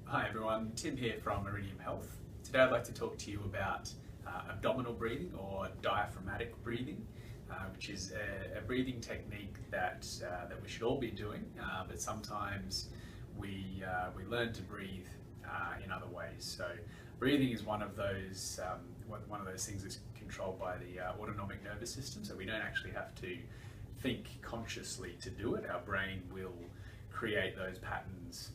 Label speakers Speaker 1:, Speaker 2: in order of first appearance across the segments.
Speaker 1: Hi everyone, Tim here from Meridian Health. Today I'd like to talk to you about abdominal breathing or diaphragmatic breathing, which is a breathing technique that we should all be doing, but sometimes we learn to breathe in other ways. So breathing is one of those things that's controlled by the autonomic nervous system, so we don't actually have to think consciously to do it. Our brain will create those patterns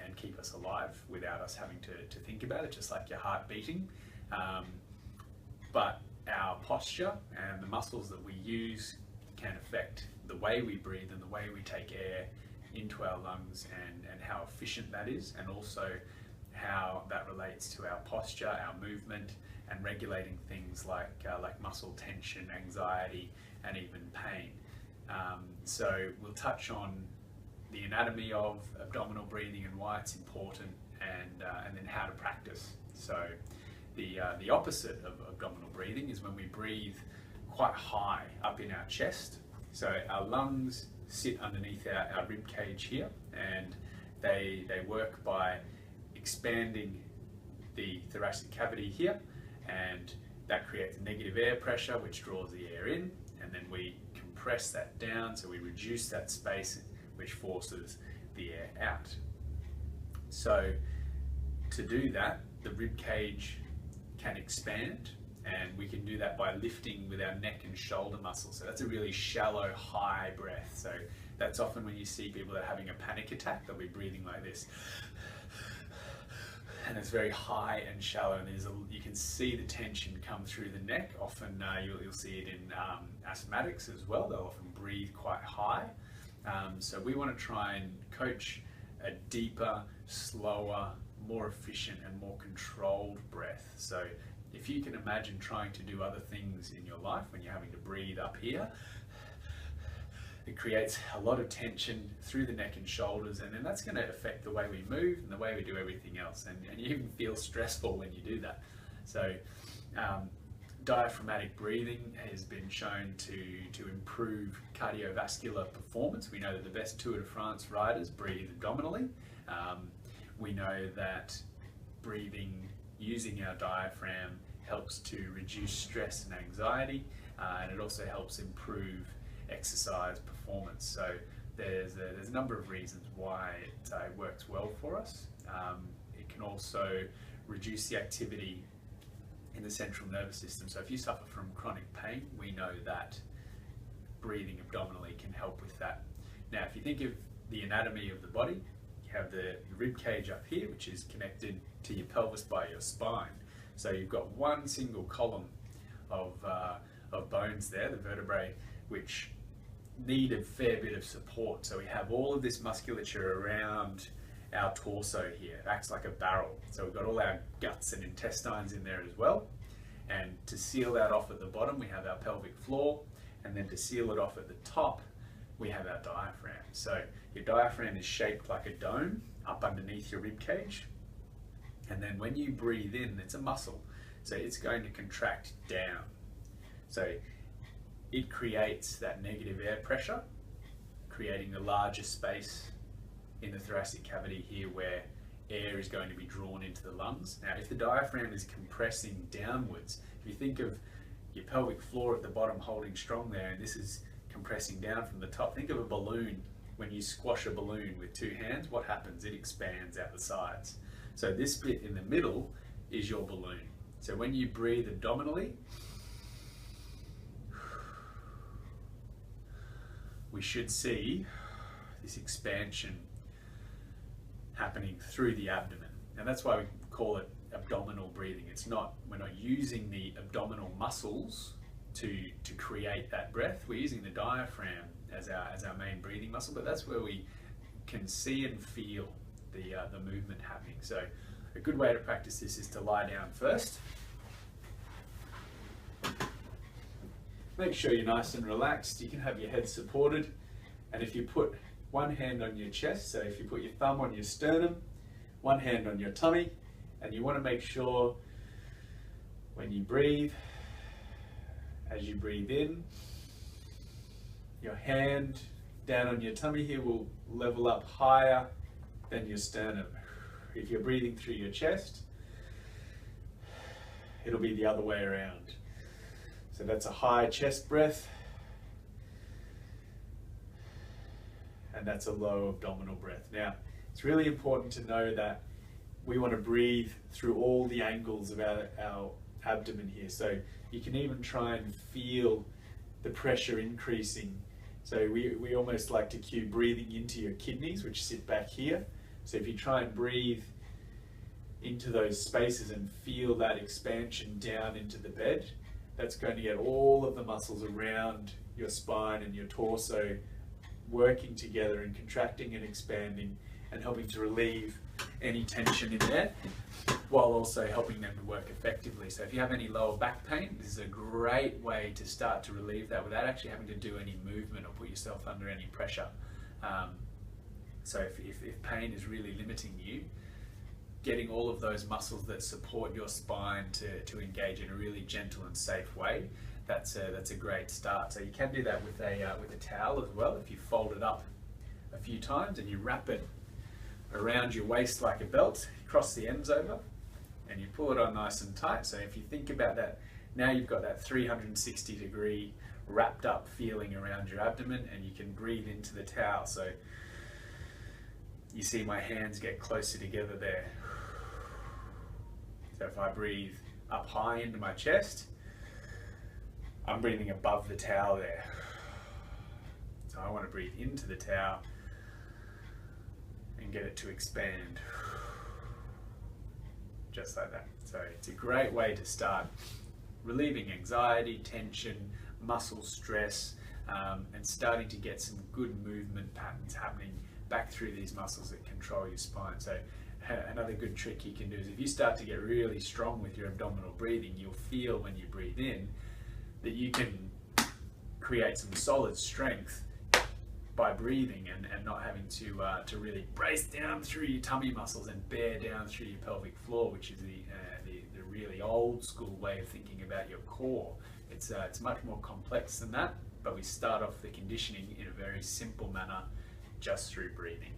Speaker 1: and keep us alive without us having to think about it, just like your heart beating. But our posture and the muscles that we use can affect the way we breathe and the way we take air into our lungs, and how efficient that is, and also how that relates to our posture, our movement, and regulating things like muscle tension, anxiety, and even pain. So we'll touch on the anatomy of abdominal breathing and why it's important, and then how to practice. So the opposite of abdominal breathing is when we breathe quite high up in our chest. So our lungs sit underneath our rib cage here, and they work by expanding the thoracic cavity here, and that creates negative air pressure which draws the air in, and then we compress that down, so we reduce that space which forces the air out. So to do that, the rib cage can expand, and we can do that by lifting with our neck and shoulder muscles. So that's a really shallow, high breath. So that's often when you see people that are having a panic attack, they'll be breathing like this. And it's very high and shallow, and you can see the tension come through the neck. Often you'll see it in asthmatics as well. They'll often breathe quite high. So we want to try and coach a deeper, slower, more efficient and more controlled breath. So if you can imagine trying to do other things in your life when you're having to breathe up here, it creates a lot of tension through the neck and shoulders, and then that's going to affect the way we move and the way we do everything else, and you even feel stressful when you do that. So diaphragmatic breathing has been shown to improve cardiovascular performance. We know that the best Tour de France riders breathe abdominally. We know that breathing using our diaphragm helps to reduce stress and anxiety, and it also helps improve exercise performance. So there's a number of reasons why it works well for us. It can also reduce the activity in the central nervous system. So if you suffer from chronic pain, we know that breathing abdominally can help with that. Now, if you think of the anatomy of the body, you have the rib cage up here, which is connected to your pelvis by your spine. So you've got one single column of bones there, the vertebrae, which need a fair bit of support. So we have all of this musculature around our torso here. It acts like a barrel. So we've got all our guts and intestines in there as well. And to seal that off at the bottom, we have our pelvic floor. And then to seal it off at the top, we have our diaphragm. So your diaphragm is shaped like a dome up underneath your rib cage. And then when you breathe in, it's a muscle. So it's going to contract down. So it creates that negative air pressure, creating a larger space in the thoracic cavity here where air is going to be drawn into the lungs. Now, if the diaphragm is compressing downwards, if you think of your pelvic floor at the bottom holding strong there, and this is compressing down from the top, think of a balloon. When you squash a balloon with two hands, what happens? It expands out the sides. So this bit in the middle is your balloon. So when you breathe abdominally, we should see this expansion happening through the abdomen, and that's why we call it abdominal breathing. We're not using the abdominal muscles to create that breath. We're using the diaphragm as our main breathing muscle, but that's where we can see and feel the movement happening. So a good way to practice this is to lie down first. Make sure you're nice and relaxed. You can have your head supported, and if you put one hand on your chest, so if you put your thumb on your sternum, one hand on your tummy, and you want to make sure when you breathe, as you breathe in, your hand down on your tummy here will level up higher than your sternum. If you're breathing through your chest, it'll be the other way around. So that's a high chest breath, and that's a low abdominal breath. Now, it's really important to know that we want to breathe through all the angles of our abdomen here. So you can even try and feel the pressure increasing. So we almost like to cue breathing into your kidneys, which sit back here. So if you try and breathe into those spaces and feel that expansion down into the bed, that's going to get all of the muscles around your spine and your torso working together and contracting and expanding and helping to relieve any tension in there, while also helping them to work effectively. So if you have any lower back pain, this is a great way to start to relieve that without actually having to do any movement or put yourself under any pressure. So if pain is really limiting you, getting all of those muscles that support your spine to engage in a really gentle and safe way, that's a great start. So you can do that with a towel as well. If you fold it up a few times and you wrap it around your waist like a belt, cross the ends over, and you pull it on nice and tight. So if you think about that, now you've got that 360-degree wrapped up feeling around your abdomen, and you can breathe into the towel. So you see my hands get closer together there. So if I breathe up high into my chest, I'm breathing above the towel there. So I want to breathe into the towel and get it to expand, just like that. So it's a great way to start relieving anxiety, tension, muscle stress, and starting to get some good movement patterns happening back through these muscles that control your spine. So another good trick you can do is if you start to get really strong with your abdominal breathing, you'll feel when you breathe in that you can create some solid strength by breathing and not having to really brace down through your tummy muscles and bear down through your pelvic floor, which is the really old school way of thinking about your core. It's much more complex than that, but we start off the conditioning in a very simple manner just through breathing.